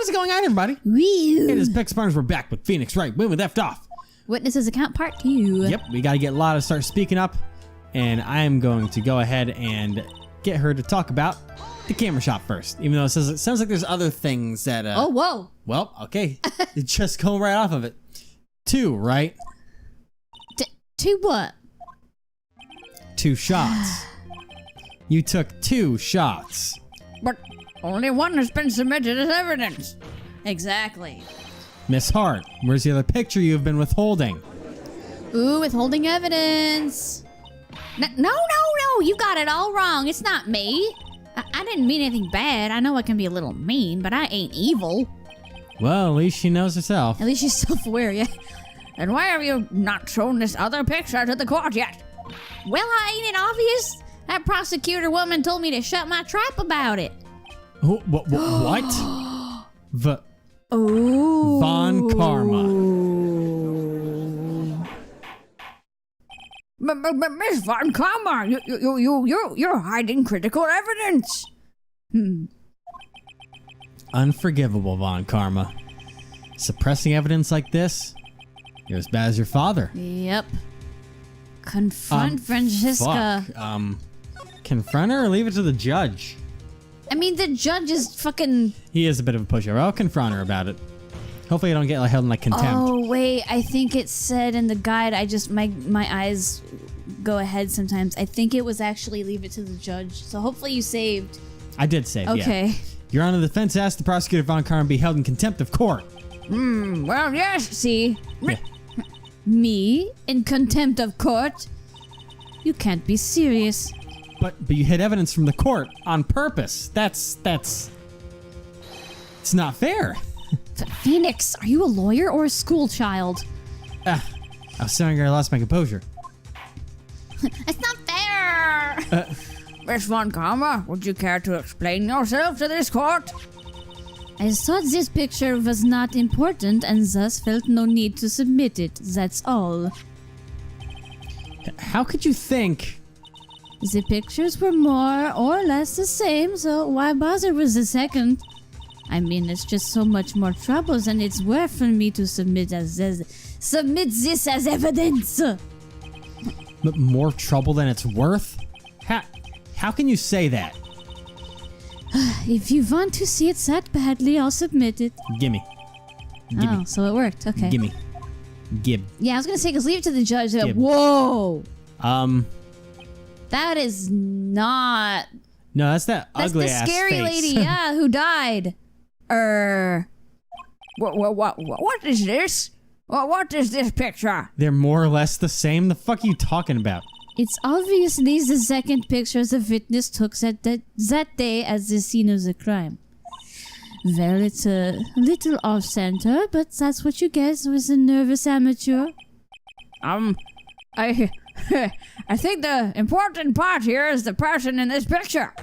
What's going on, everybody? Wee. It is Bex Barnes. We're back with Phoenix Wright. When we left off. Witnesses account part 2. Yep, we got to get Lotta to start speaking up, and I am going to go ahead and get her to talk about the camera shot first. Even though it sounds like there's other things that. Oh, whoa. Well, okay, just go right off of it. 2, right? 2 what? 2 shots. You took 2 shots. But only one has been submitted as evidence. Exactly. Miss Hart, where's the other picture you've been withholding? Ooh, withholding evidence. No, you got it all wrong. It's not me. I didn't mean anything bad. I know I can be a little mean, but I ain't evil. Well, at least she knows herself. At least she's self-aware, yeah. And why have you not shown this other picture to the court yet? Well, ain't it obvious? That prosecutor woman told me to shut my trap about it. What? Oh. Von Karma. Miss Von Karma, you're hiding critical evidence. Unforgivable, Von Karma. Suppressing evidence like this? You're as bad as your father. Yep. Confront Francesca. Fuck. Confront her or leave it to the judge? I mean, the judge is fucking... He is a bit of a pushover. I'll confront her about it. Hopefully I don't get held in contempt. Oh, wait. I think it said in the guide, my eyes go ahead sometimes. I think it was actually leave it to the judge. So hopefully you saved. I did save, okay. Yeah. Your Honor, the defense asked the prosecutor Von Karma be held in contempt of court. Well, yes. See? Yeah. Me? In contempt of court? You can't be serious. But you hid evidence from the court on purpose. That's... It's not fair. Phoenix, are you a lawyer or a school child? I was sorry I lost my composure. It's not fair! Miss Von Karma, would you care to explain yourself to this court? I thought this picture was not important and thus felt no need to submit it. That's all. How could you think... The pictures were more or less the same, so why bother with the second? I mean, it's just so much more trouble than it's worth for me to submit this as evidence. But more trouble than it's worth? How can you say that? If you want to see it that badly, I'll submit it. Gimme. Oh, so it worked. Okay. Gimme. Gib. Yeah, I was gonna say, because leave it to the judge. Gib. Whoa! That is not... No, that's that ugly ass That's the scary face. lady, yeah, who died. What is this? What is this picture? They're more or less the same. The fuck are you talking about? It's obviously the second picture the witness took that day at the scene of the crime. Well, it's a little off-center, but that's what you get with a nervous amateur. I think the important part here is the person in this picture.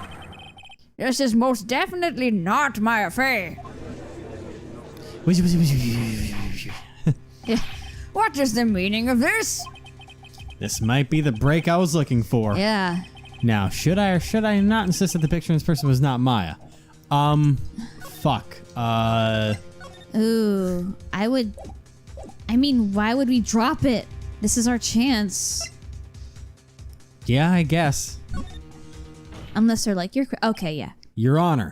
This is most definitely not my affair. What is the meaning of this? This might be the break I was looking for. Yeah. Now, should I or should I not insist that the picture of this person was not Maya? Fuck. Ooh, I mean, why would we drop it? This is our chance. Yeah, I guess. Unless they're like, okay, yeah. Your Honor,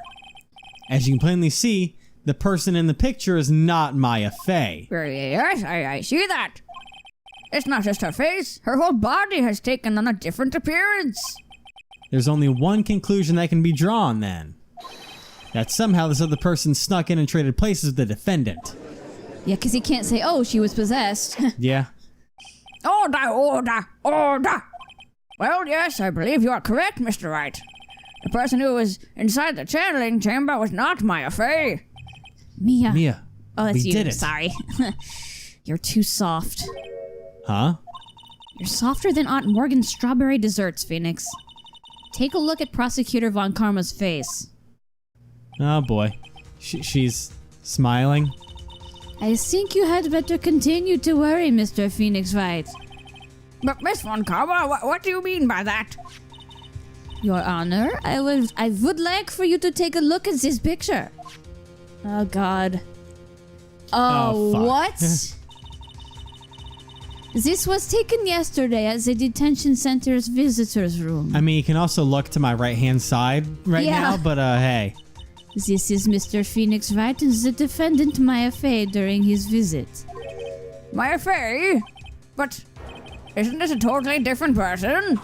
as you can plainly see, the person in the picture is not Maya Fey. Yes, I see that. It's not just her face. Her whole body has taken on a different appearance. There's only one conclusion that can be drawn, then. That somehow this other person snuck in and traded places with the defendant. Yeah, because he can't say, oh, she was possessed. Yeah. Order! Well, yes, I believe you are correct, Mr. Wright. The person who was inside the channeling chamber was not Maya Fey. Mia. Oh, that's we you. did it. Sorry. You're too soft. Huh? You're softer than Aunt Morgan's strawberry desserts, Phoenix. Take a look at Prosecutor Von Karma's face. Oh boy. She's smiling. I think you had better continue to worry, Mr. Phoenix Wright. But Miss Von Karma, what do you mean by that? Your Honor, I would like for you to take a look at this picture. Oh, God. Oh, fuck. What? This was taken yesterday at the detention center's visitors room. I mean, you can also look to my right-hand side right now, but hey. This is Mr. Phoenix Wright and the defendant Maya Fey during his visit. Maya Fey? But isn't this a totally different person?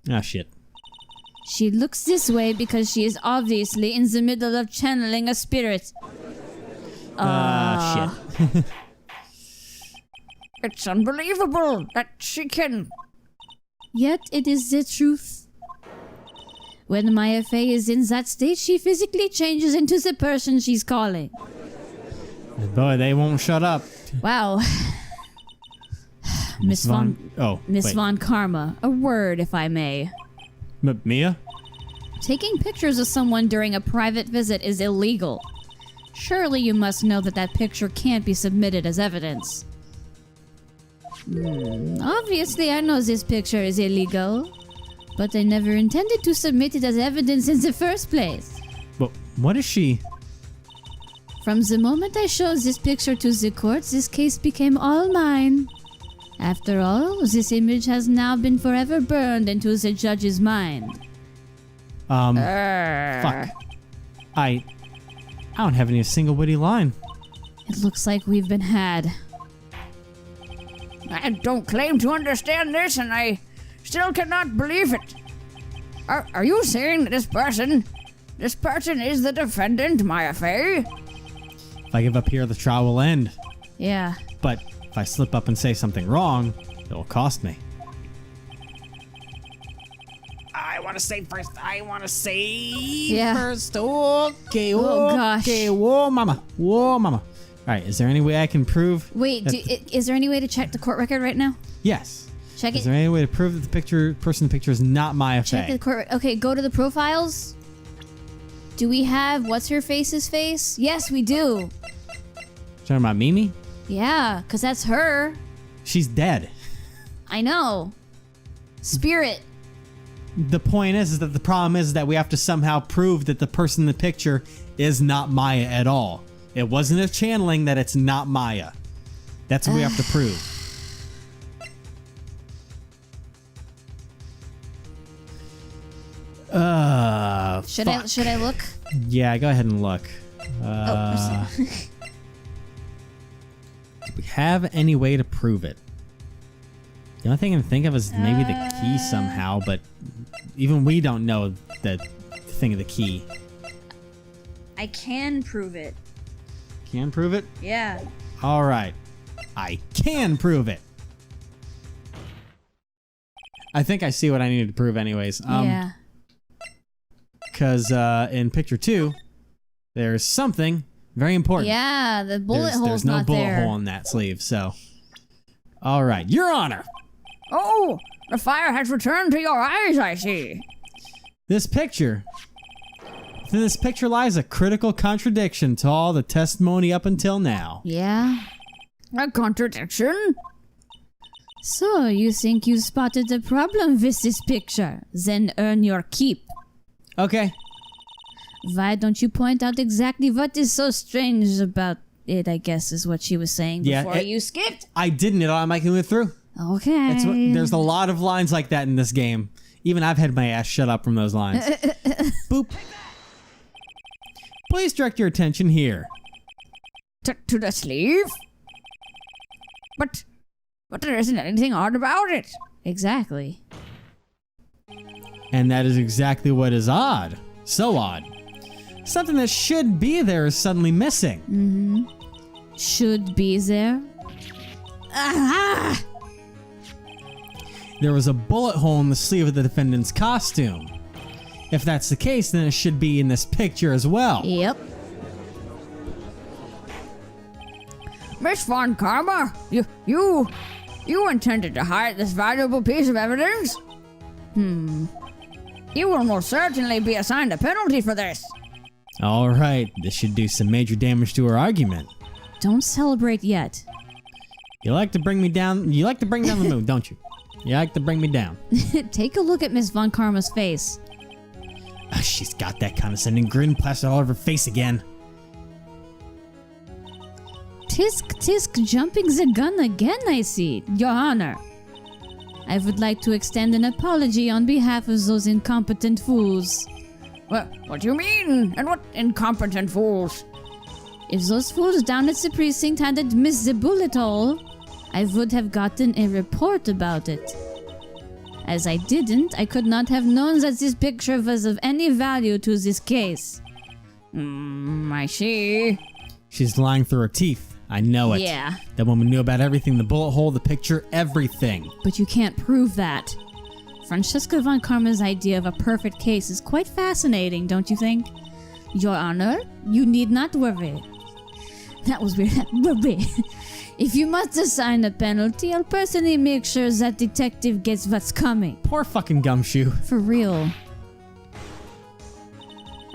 Oh, shit. She looks this way because she is obviously in the middle of channeling a spirit. Shit. It's unbelievable that she can... Yet it is the truth. When Maya Fey is in that state, she physically changes into the person she's calling. Boy, they won't shut up. Wow. Miss Von... Oh, Miss wait. Von Karma, a word if I may. Mia? Taking pictures of someone during a private visit is illegal. Surely you must know that that picture can't be submitted as evidence. Obviously I know this picture is illegal, but I never intended to submit it as evidence in the first place. But what is she? From the moment I showed this picture to the court, this case became all mine. After all, this image has now been forever burned into the judge's mind. Fuck. I don't have any single witty line. It looks like we've been had. I don't claim to understand this, and I still cannot believe it. Are you saying that this person is the defendant, Maya Fey? If I give up here, the trial will end. Yeah. But if I slip up and say something wrong, it will cost me. I want to say first. First. Okay. Oh, gosh. Okay. Whoa, mama. Whoa, mama. All right. Is there any way I can prove? Wait, is there any way to check the court record right now? Yes. Check it. Is there any way to prove that the person in the picture is not Maya Check Fey? the court. Okay, go to the profiles. Do we have what's her face's face? Yes, we do. Talking about Mimi? Yeah, because that's her. She's dead. I know. Spirit. The point is that the problem is that we have to somehow prove that the person in the picture is not Maya at all. It wasn't a channeling that it's not Maya. That's what we have to prove. Should I look? Yeah, go ahead and look. Oh, Do we have any way to prove it? The only thing I can think of is maybe the key somehow, but even we don't know the thing of the key. I can prove it. Can prove it? Yeah. All right. I can prove it. I think I see what I needed to prove anyways. Yeah. Because in picture 2, there's something very important. Yeah, the bullet hole's There's no not bullet there. hole in that sleeve, so. All right. Your Honor. Oh, the fire has returned to your eyes, I see. In this picture lies a critical contradiction to all the testimony up until now. Yeah. A contradiction? So, you think you spotted a problem with this picture? Then earn your keep. Okay. Why don't you point out exactly what is so strange about it, I guess is what she was saying before you skipped. I didn't. It automatically went through. Okay. There's a lot of lines like that in this game. Even I've had my ass shut up from those lines. Boop. Please direct your attention here. To the sleeve? But there isn't anything odd about it. Exactly. And that is exactly what is odd. So odd. Something that should be there is suddenly missing. Should be there. Aha! There was a bullet hole in the sleeve of the defendant's costume. If that's the case, then it should be in this picture as well. Yep. Miss Von Karma, you intended to hide this valuable piece of evidence? You will most certainly be assigned a penalty for this. All right, this should do some major damage to her argument. Don't celebrate yet. You like to bring me down. You like to bring down the mood, don't you? You like to bring me down. Take a look at Miss Von Karma's face. She's got that condescending grin plastered all over her face again. tisk tisk jumping the gun again, I see. Your Honor, I would like to extend an apology on behalf of those incompetent fools. What do you mean? And what incompetent fools? If those fools down at the precinct hadn't missed the bullet hole, I would have gotten a report about it. As I didn't, I could not have known that this picture was of any value to this case. I see. She's lying through her teeth. I know it. Yeah. That woman knew about everything, the bullet hole, the picture, everything. But you can't prove that. Francesca von Karma's idea of a perfect case is quite fascinating, don't you think? Your Honor, you need not worry. That was weird. Worry. If you must assign a penalty, I'll personally make sure that detective gets what's coming. Poor fucking Gumshoe. For real.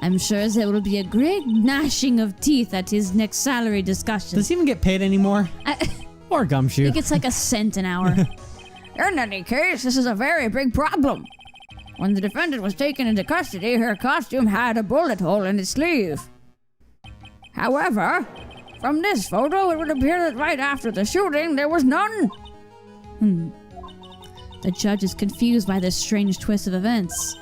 I'm sure there will be a great gnashing of teeth at his next salary discussion. Does he even get paid anymore? Poor Gumshoe. He gets like $0.01 an hour. In any case, this is a very big problem. When the defendant was taken into custody, her costume had a bullet hole in its sleeve. However, from this photo, it would appear that right after the shooting, there was none. The judge is confused by this strange twist of events.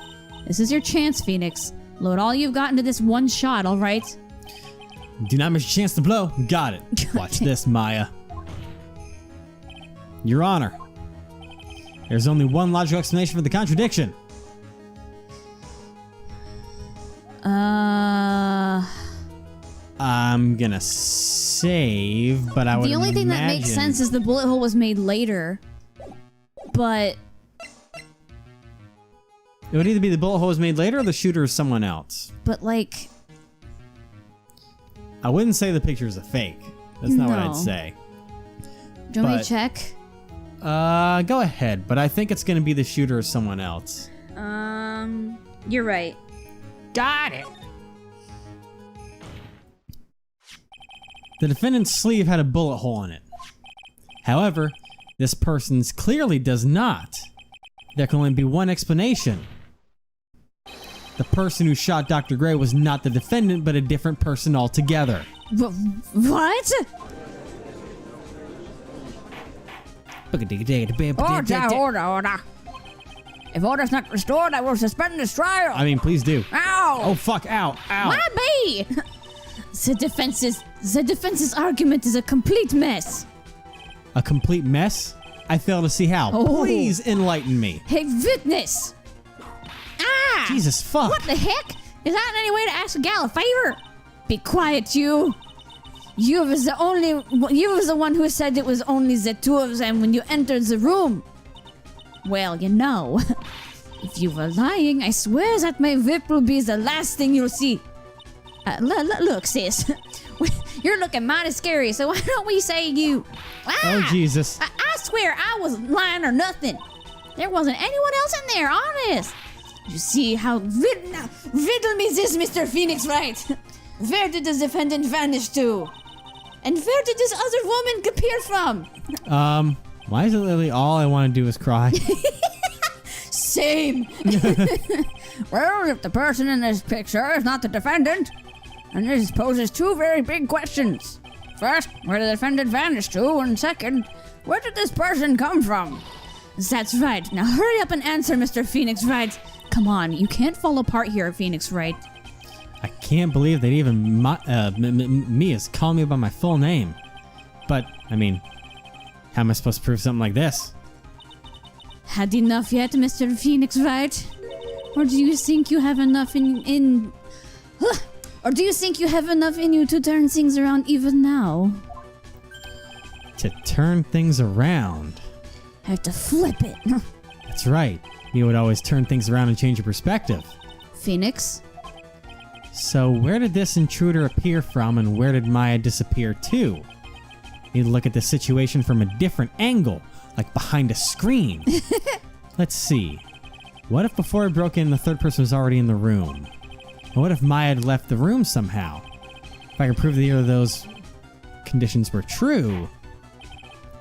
This is your chance, Phoenix. Load all you've got into this one shot, all right? Do not miss your chance to blow. Got it. Watch this, Maya. Your Honor, there's only one logical explanation for the contradiction. I'm gonna save, but I would The only thing that makes sense is the bullet hole was made later. But it would either be the bullet hole was made later or the shooter is someone else. like, I wouldn't say the picture is a fake. That's not what No. I'd say. do you want me But- to check? Go ahead, but I think it's gonna be the shooter or someone else. You're right. Got it. The defendant's sleeve had a bullet hole in it. However, this person's clearly does not. There can only be one explanation. The person who shot Dr. Gray was not the defendant, but a different person altogether. What? Order. If order's not restored, I will suspend this trial. I mean, please do. Ow! Oh, fuck, ow, ow. Why me? The defense's argument is a complete mess. A complete mess? I fail to see how. Oh. Please enlighten me. Hey, witness! Ah! Jesus, fuck. What the heck? Is that any way to ask a gal a favor? Be quiet, you. You was the one who said it was only the two of them when you entered the room. Well, you know, if you were lying, I swear that my whip will be the last thing you'll see. Look, sis, you're looking mighty scary, so why don't we say you? Oh, Jesus. I swear I wasn't lying or nothing. There wasn't anyone else in there, honest. You see how riddle me this, Mr. Phoenix, Wright. Where did the defendant vanish to? And where did this other woman appear from? Why is it literally all I want to do is cry? Same. Well, if the person in this picture is not the defendant, then this poses two very big questions. First, where did the defendant vanish to? And second, where did this person come from? That's right. Now hurry up and answer, Mr. Phoenix Wright. Come on, you can't fall apart here, Phoenix Wright. I can't believe that even me is calling me by my full name. But, I mean, how am I supposed to prove something like this? Had enough yet, Mr. Phoenix Wright? Or do you think you have enough Or do you think you have enough in you to turn things around even now? To turn things around. I have to flip it. That's right. You would always turn things around and change your perspective. Phoenix? So where did this intruder appear from and where did Maya disappear to? Need to look at the situation from a different angle, like behind a screen. Let's see. What if before I broke in, the third person was already in the room? And what if Maya had left the room somehow? If I could prove that either of those conditions were true.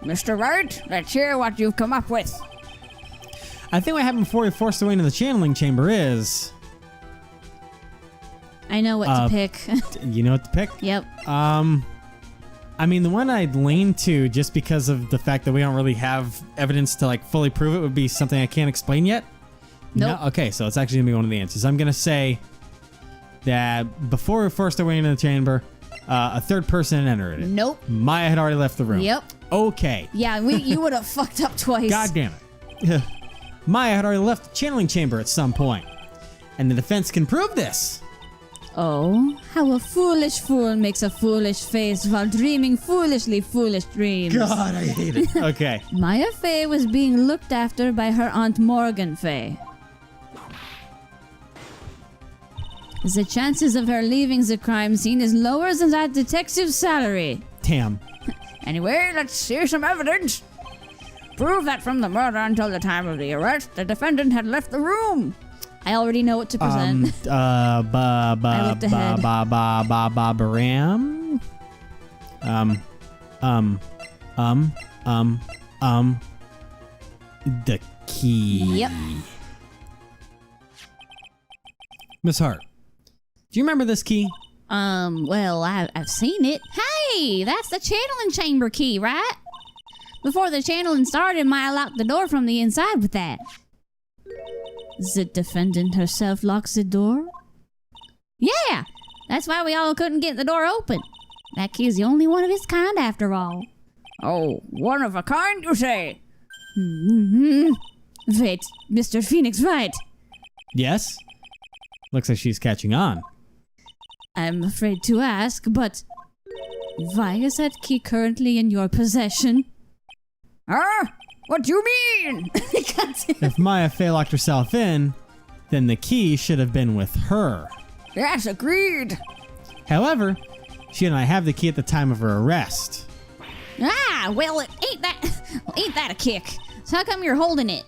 Mr. Wright, let's hear what you've come up with. I think what happened before we forced our way into the channeling chamber is... I know what to pick. You know what to pick? Yep. I I mean, the one I'd lean to, just because of the fact that we don't really have evidence to like fully prove it, would be something I can't explain yet. Nope. No? Okay, so it's actually gonna be one of the answers. I'm gonna say that before we first went into the chamber, a third person entered it. Nope. Maya had already left the room. Yep. Okay. Yeah, you would have fucked up twice. God damn it. Maya had already left the channeling chamber at some point, and the defense can prove this. Oh, how a foolish fool makes a foolish face while dreaming foolishly foolish dreams. God, I hate it. Okay. Maya Fey was being looked after by her Aunt Morgan Fey. The chances of her leaving the crime scene is lower than that detective's salary. Damn. Anyway, let's see some evidence. Prove that from the murder until the time of the arrest, the defendant had left the room. I already know what to present. I looked ahead. Baram. The key. Yep. Miss Hart, do you remember this key? Well, I've seen it. Hey, that's the channeling chamber key, right? Before the channeling started, Maya locked the door from the inside with that. The defendant herself locks the door? Yeah, that's why we all couldn't get the door open. That key's the only one of its kind after all. Oh, one of a kind, you say? Mm-hmm. Wait, Mr. Phoenix Wright. Yes. Looks like she's catching on. I'm afraid to ask, but why is that key currently in your possession? Huh? What do you mean? If Maya Fey locked herself in, then the key should have been with her. Yes, agreed. However, she and I have the key at the time of her arrest. Ah, well, ain't that a kick? So how come you're holding it?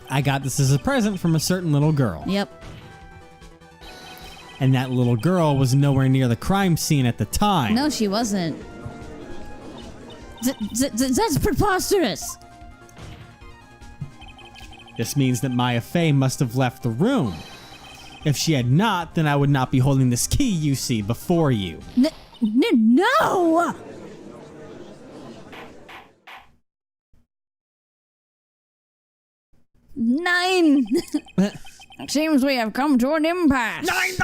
I got this as a present from a certain little girl. Yep. And that little girl was nowhere near the crime scene at the time. No, she wasn't. That's preposterous. This means that Maya Fey must have left the room. If she had not, then I would not be holding this key you see before you. No! Nine! It seems we have come to an impasse. Nine!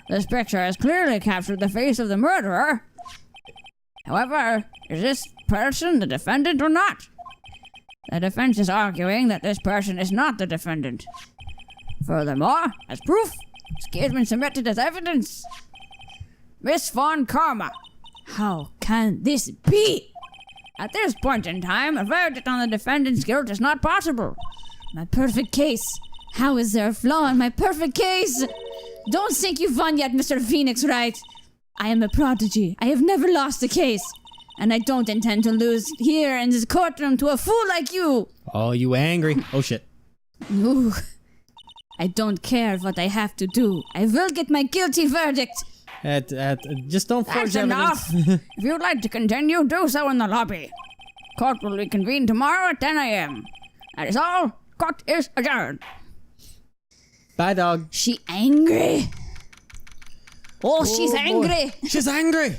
This picture has clearly captured the face of the murderer. However, is this person the defendant or not? The defense is arguing that this person is not the defendant. Furthermore, as proof, this key has been submitted as evidence. Miss Von Karma, How can this be? at this point in time, a verdict on the defendant's guilt is not possible. My perfect case. How is there a flaw in my perfect case? Don't think you've won yet, Mr. Phoenix Wright. I am a prodigy. I have never lost a case. And I don't intend to lose here in this courtroom to a fool like you. Oh, you angry? Oh, shit. Ooh. I don't care what I have to do. I will get my guilty verdict. Just don't forge That's enough. evidence. If you'd like to continue, do so in the lobby. Court will reconvene tomorrow at 10 a.m. That is all. Court is adjourned. Bye, dog. She angry? Oh, she's boy. angry. She's angry.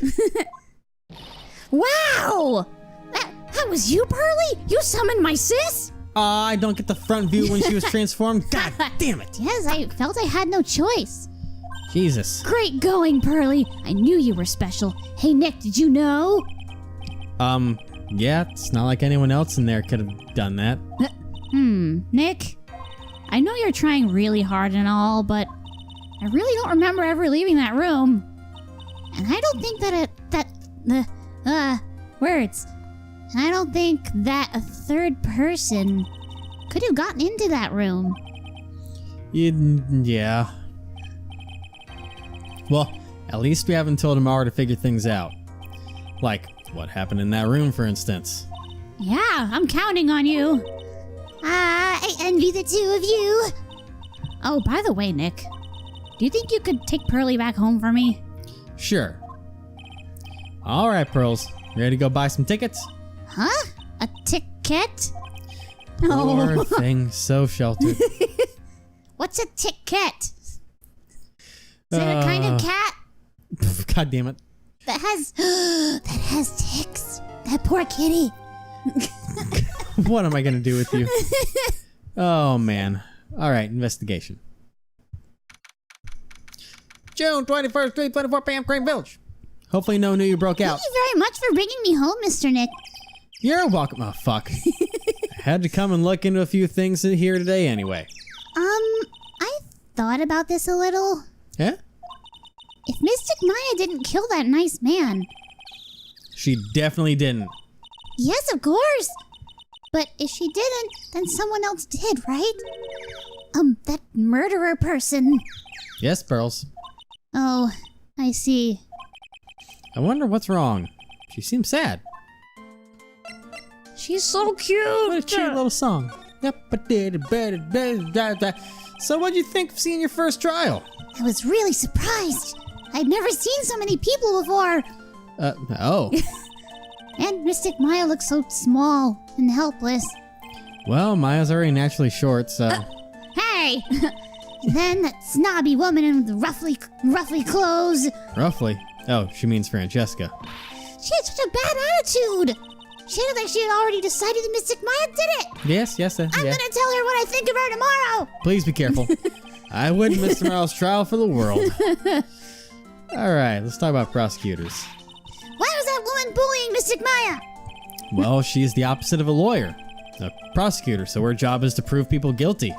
Wow! That was you, Pearly? You summoned my sis? I don't get the front view when she was transformed. God damn it. Yes, I felt I had no choice. Jesus. Great going, Pearly. I knew you were special. Hey, Nick, did you know? Yeah, it's not like anyone else in there could have done that. Nick? I know you're trying really hard and all, but I really don't remember ever leaving that room. And I don't think words. And I don't think that a third person could have gotten into that room. Yeah. Well, at least we have until tomorrow to figure things out. Like, what happened in that room, for instance. Yeah, I'm counting on you. I envy the two of you. Oh, by the way, Nick, do you think you could take Pearly back home for me? Sure. All right, Pearls. Ready to go buy some tickets? Huh? A ticket? Poor thing, so sheltered. What's a ticket? Is it a kind of cat? God damn it. That has ticks. That poor kitty. What am I going to do with you? Oh, man. All right, investigation. June 21st, 3:24 p.m., Crane Village. Hopefully no knew you broke out. Thank you very much for bringing me home, Mr. Nick. You're welcome. Oh, fuck. I had to come and look into a few things here today anyway. I thought about this a little. Yeah? If Mystic Maya didn't kill that nice man. She definitely didn't. Yes, of course. But if she didn't, then someone else did, right? That murderer person. Yes, Pearls. Oh, I see. I wonder what's wrong. She seems sad. She's so cute. What a cute little song. So what'd you think of seeing your first trial? I was really surprised. I'd never seen so many people before. Oh. And Mystic Maya looks so small and helpless. Well, Maya's already naturally short, so... Hey! Then that snobby woman in the ruffly clothes. Roughly. Oh, she means Francesca. She had such a bad attitude. She looked like she had already decided that Mystic Maya did it. Yes, I'm yeah. gonna tell her what I think of her tomorrow. Please be careful. I wouldn't miss tomorrow's trial for the world. All right, let's talk about prosecutors. Why was that woman bullying Mystic Maya? Well, she's the opposite of a lawyer. A prosecutor, so her job is to prove people guilty.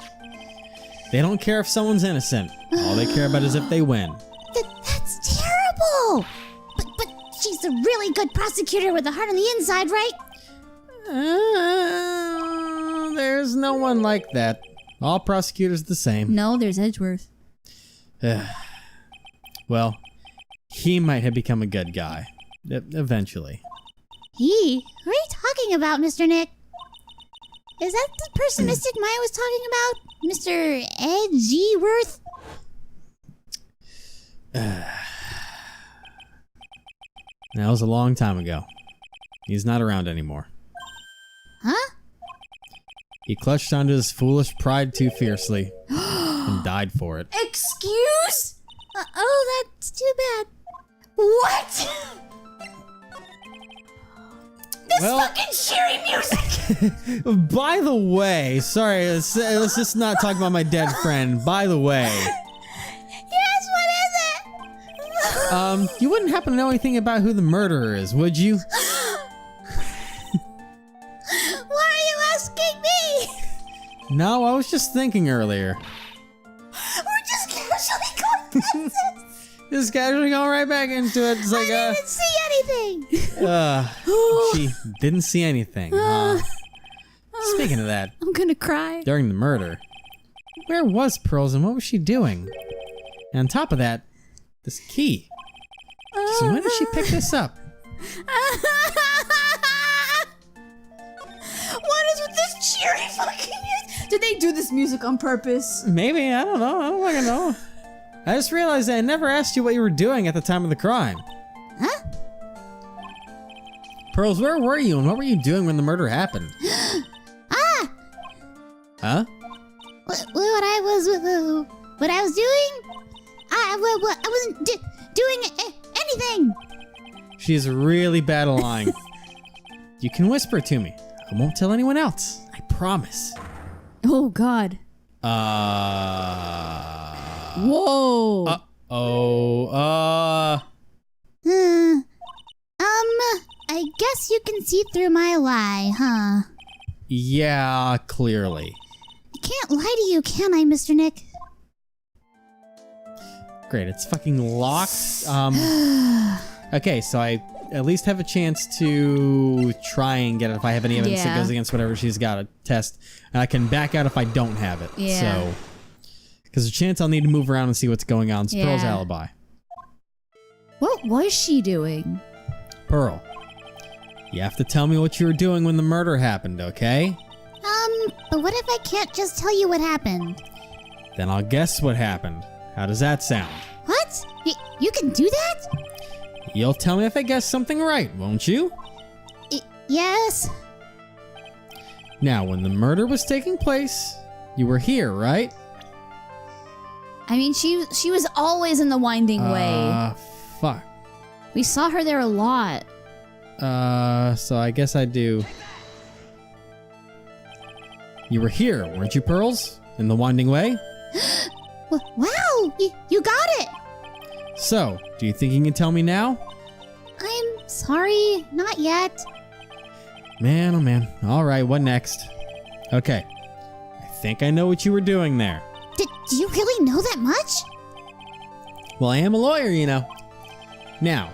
They don't care if someone's innocent. All they care about is if they win. That's terrible. But she's a really good prosecutor with a heart on the inside, right? There's no one like that. All prosecutors are the same. No, there's Edgeworth. Well, he might have become a good guy. Eventually. He? Who are you talking about, Mr. Nick? Is that the person Mystic Maya was talking about? Mr. Edgeworth? That was a long time ago. He's not around anymore. Huh? He clutched onto his foolish pride too fiercely and died for it. Excuse? Oh, that's too bad. What? This fucking cheery music! By the way, sorry, let's just not talk about my dead friend. By the way. Yes, what is it? You wouldn't happen to know anything about who the murderer is, would you? Why are you asking me? No, I was just thinking earlier. We're just casually going past this. Just casually going right back into it. It's like, I didn't see anything. She didn't see anything. Speaking of that, I'm gonna cry. during the murder, where was Pearls and what was she doing? And on top of that, this key. So when did she pick this up? What is with this cheery fucking music? Did they do this music on purpose? Maybe, I don't know. I don't fucking know. I just realized I never asked you what you were doing at the time of the crime. Huh? Pearls, where were you and what were you doing when the murder happened? Huh? What I was doing? I wasn't doing anything. She's really bad at lying. You can whisper it to me. I won't tell anyone else. I promise. Oh God. Whoa. I guess you can see through my lie, huh? Yeah, clearly. I can't lie to you, can I, Mr. Nick? Great, it's fucking locked. Okay, so I at least have a chance to try and get it if I have any evidence that Yeah. goes against whatever she's got to test. And I can back out if I don't have it. Yeah. So, because a chance I'll need to move around and see what's going on. It's Pearl's Yeah. alibi. What was she doing? Pearl, you have to tell me what you were doing when the murder happened, okay? But what if I can't just tell you what happened? Then I'll guess what happened. How does that sound? What? You can do that? You'll tell me if I guess something right, won't you? Yes. Now, when the murder was taking place, you were here, right? I mean, she was always in the winding way. Fuck. We saw her there a lot. So I guess I do. You were here, weren't you, Pearls? In the Winding Way? Wow, you got it. So, do you think you can tell me now? I'm sorry, not yet. Man, oh man. Alright, what next? Okay. I think I know what you were doing there. Do you really know that much? Well, I am a lawyer, you know. Now,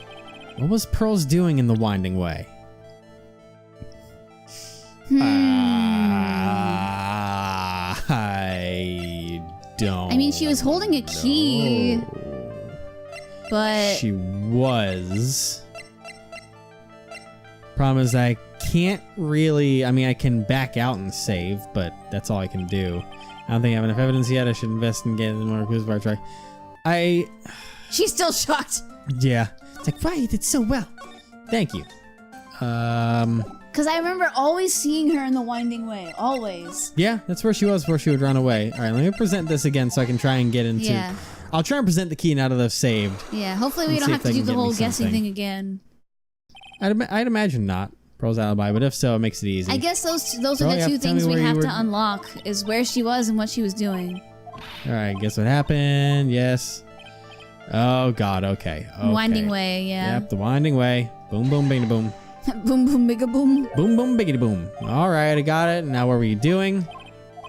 what was Pearls doing in the Winding Way? I don't. I mean, she was holding a key, but She was. Problem is, I can't really. I mean, I can back out and save, but that's all I can do. I don't think I have enough evidence yet. I should invest in getting more clues before I try. she's still shocked. Yeah. It's like, right, you did so well. Thank you. Because I remember always seeing her in the Winding Way. Always. Yeah, that's where she was before she would run away. All right, let me present this again so I can try and get into. Yeah. I'll try and present the key now that I've saved. Yeah, hopefully we Let's don't see have if to they do can the get me whole guessing something. thing again. I'd imagine not. Pearl's alibi, but if so, it makes it easy. I guess those are Pearl, you the have two to tell things me we where you have to were- unlock, is where she was and what she was doing. All right, guess what happened? Yes. Oh God. Okay. Winding Way, yeah. Yep, the Winding Way. Boom, boom, bing, boom. Boom, boom, bigga, boom. Boom, boom, biggity, boom. All right, I got it. Now, what were you doing?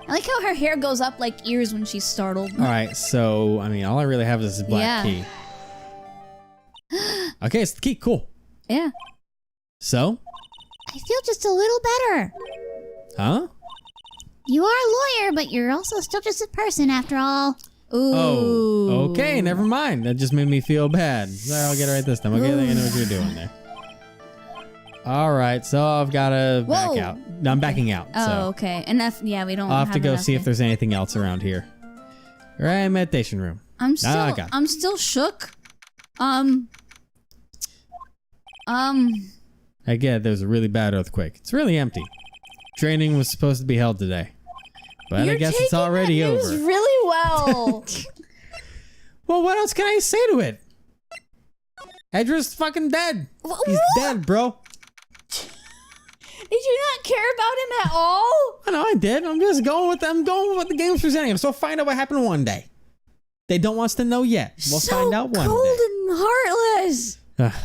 I like how her hair goes up like ears when she's startled. All right, so I mean, all I really have is this black key. Okay, it's the key. Cool. Yeah. So? I feel just a little better. Huh? You are a lawyer, but you're also still just a person after all. Ooh. Oh, okay, never mind. That just made me feel bad. Sorry, I'll get it right this time. Okay, I think I know what you're doing there. All right, so I've got to back Whoa. out. No, I'm backing out. Oh, so okay. Enough. Yeah, we don't I'll have to go enough see if yet. there's anything else around here. All right, meditation room. I'm still I got it. I'm still shook. I get there's a really bad earthquake. It's really empty. Training was supposed to be held today. But I guess it's already that news over. really well. Well, what else can I say to it? Edra's fucking dead. He's dead, bro. Did you not care about him at all? I know I did. I'm just going with what the game's presenting. So find out what happened one day. They don't want us to know yet. We'll so find out one cold day. and heartless.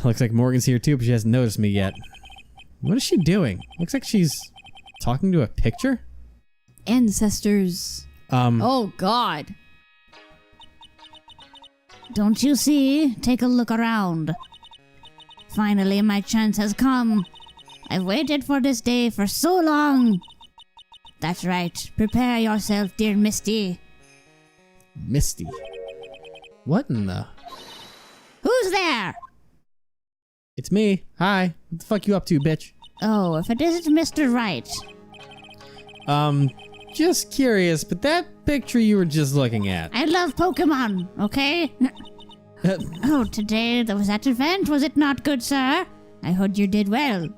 Looks like Morgan's here too, but she hasn't noticed me yet. What is she doing? Looks like she's talking to a picture. Ancestors. Oh God. Don't you see? Take a look around. Finally, my chance has come. I've waited for this day for so long. That's right. Prepare yourself, dear Misty. Misty. What in the? Who's there? It's me. Hi. What the fuck you up to, bitch? Oh, if it isn't Mr. Wright. Just curious, but that picture you were just looking at. I love Pokemon, okay? Oh, today there was that event, was it not, good sir? I heard you did well.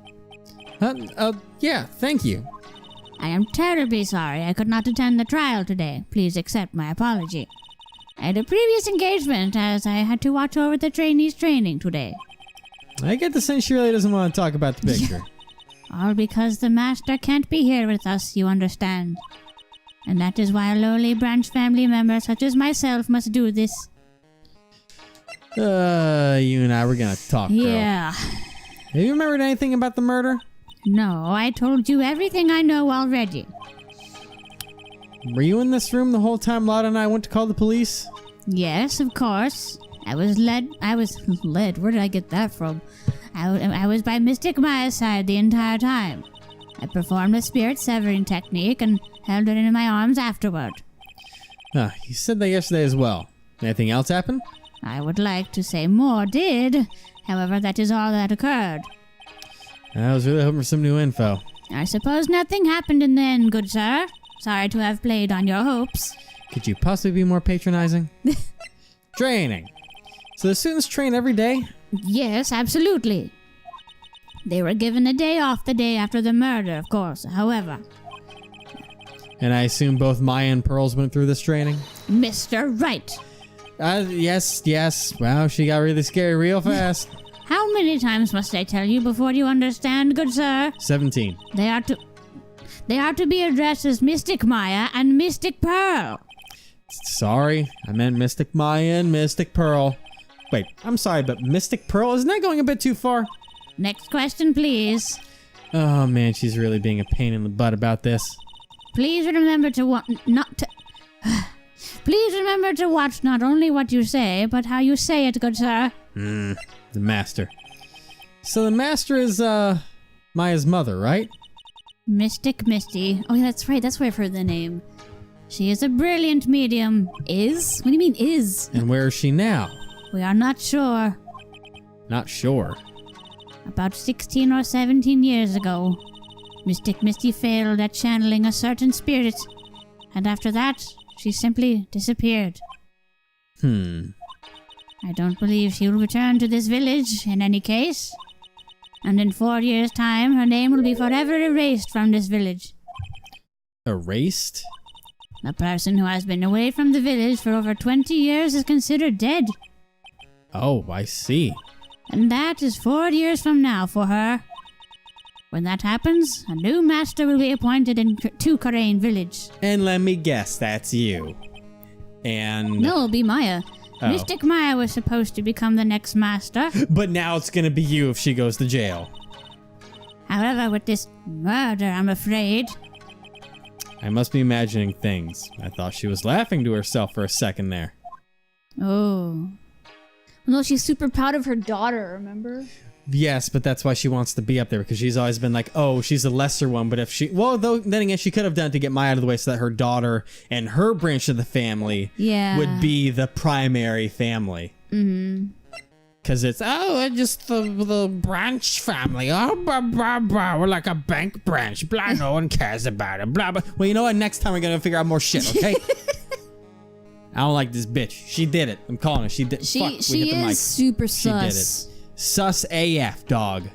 Yeah, thank you. I am terribly sorry I could not attend the trial today. Please accept my apology. I had a previous engagement as I had to watch over the trainees' training today. I get the sense she really doesn't want to talk about the picture. All because the master can't be here with us, you understand. And that is why a lowly branch family member such as myself must do this. You and I were gonna talk, girl. Yeah. Have you remembered anything about the murder? No, I told you everything I know already. Were you in this room the whole time Lotta and I went to call the police? Yes, of course. I was led. Where did I get that from? I was by Mystic Maya's side the entire time. I performed a spirit severing technique and held her in my arms afterward. You said that yesterday as well. Anything else happen? I would like to say more did. However, that is all that occurred. I was really hoping for some new info. I suppose nothing happened in the end, good sir. Sorry to have played on your hopes. Could you possibly be more patronizing? Training. So the students train every day? Yes, absolutely. They were given a day off the day after the murder, of course, however. And I assume both Maya and Pearls went through this training? Mr. Wright. Yes. Wow, she got really scary real fast. How many times must I tell you before you understand, good sir? 17. They are to be addressed as Mystic Maya and Mystic Pearl. Sorry, I meant Mystic Maya and Mystic Pearl. Wait, I'm sorry, but Mystic Pearl, isn't that going a bit too far? Next question, please. Oh man, she's really being a pain in the butt about this. Please remember to Please remember to watch not only what you say, but how you say it, good sir. The master. So the master is, Maya's mother, right? Mystic Misty. Oh, yeah, that's right. That's where I've heard the name. She is a brilliant medium. Is? What do you mean, is? And where is she now? We are not sure. Not sure. About 16 or 17 years ago, Mystic Misty failed at channeling a certain spirit, and after that, she simply disappeared. I don't believe she will return to this village in any case. And in 4 years' time, her name will be forever erased from this village. Erased? The person who has been away from the village for over 20 years is considered dead. Oh, I see. And that is 4 years from now for her. When that happens, a new master will be appointed to Karain village. And let me guess, that's you. And... No, it'll be Maya. Oh. Mystic Maya was supposed to become the next master. But now it's gonna be you if she goes to jail. However, with this murder, I'm afraid... I must be imagining things. I thought she was laughing to herself for a second there. Oh. No, she's super proud of her daughter, remember? Yes, but that's why she wants to be up there, because she's always been like, oh, she's the lesser one, but if she... Well, though, then again, she could have done it to get Maya out of the way so that her daughter and her branch of the family would be the primary family. Mm-hmm. Because it's, just the branch family. Oh, blah, blah, blah. We're like a bank branch. Blah, no one cares about it. Blah, blah. Well, you know what? Next time we're going to figure out more shit, okay? I don't like this bitch. She did it. I'm calling her. She did. She Fuck, we hit the mic. is super She did sus. it. Sus AF, dog.